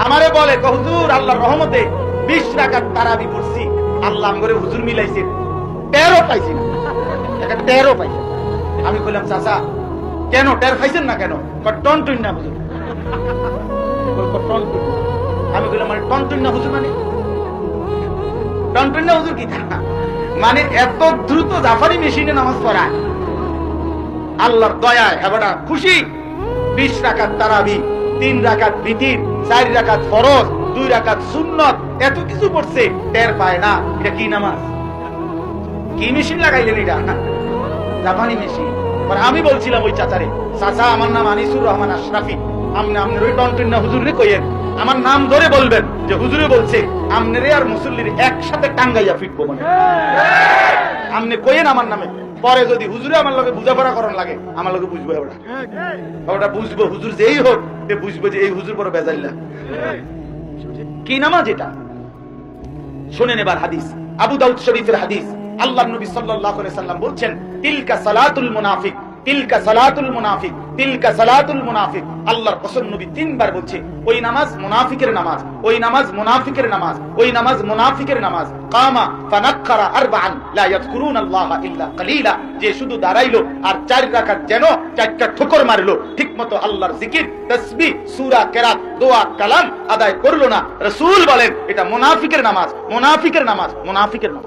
আমারে বলে হুজুর আল্লাহর রহমতে 20 রাকাত তারাবি পড়ছি, আল্লাহ আমগরে হুজুর মিলাইছে 13 পাইছি না, 13 পাইছে। আমি কইলাম চাচা কেন টের খাইছেন না কেন? টনটুন না হুজুর। আমি কইলাম মানে টনটুন না হুজুর মানে টনটুন না হুজুর কি? মানে এত দ্রুত জাফারি মেশিনে নামাজ পড়ায়। আল্লাহর দয়ায় এবারে খুশি। 20 রাকাত তারাবি, 3 রাকাত বিতির, 4 রাকাত ফরজ, 2 রাকাত সুন্নত, এত কিছু পড়ছে টের পায় না। এটা কি নামাজ? কি মেশিন লাগাইলেন এটা? জাপানি মেশিন। আমি বলছিলাম ওই চাচারে, চাচা আমার নাম আনিসুর রহমান আশরাফি, আপনি আপনার ওই টনটুন না হুজুরে কইেন, আমার নাম ধরে বলবেন যে হুজুরে বলছে আমনেরে আর মুসল্লির একসাথে টাঙ্গাইয়া ফিটবো, মানে আপনি কইেন আমার নামে। পরে যদি হুজুরে আমার লগে বুঝাপড়া করার লাগে, আমার লগে বুঝবো, ওটা বুঝবো, হুজুর যেই হোক বুঝবো যে এই হুজুর বড় বেজাইল্লা। কি নামাজ এটা? শুনেন এবার হাদিস, আবু দাউদ শরীফের হাদিস। আল্লাহর নবী সাল্লাল্লাহু আলাইহি সাল্লাম বলছেন, তিলকা সালাতুল মুনাফিক, তিলকা সালাতুল মুনাফিক, তিলকা সালাতুল মুনাফিক। আল্লাহর কসম নবী 3 বার বলছে, ওই নামাজ মুনাফিকের নামাজ, ওই নামাজ মুনাফিকের নামাজ, ওই নামাজ মুনাফিকের নামাজ। কামা ফানাক্কারা আরবাআন লা ইয়াযকুরুনাল্লাহা ইল্লা কালিলা, যে শুধু দাঁড়াইলো আর 4 রাকাত যেন 4টা ঠোকর মারলো, ঠিকমতো আল্লাহর জিকির, তাসবিহ, সূরা, কিরাত, দোয়া, কালাম আদায় করলো না। রাসূল বলেন এটা মুনাফিকের নামাজ, মুনাফিকের নামাজ, মুনাফিকের নামাজ।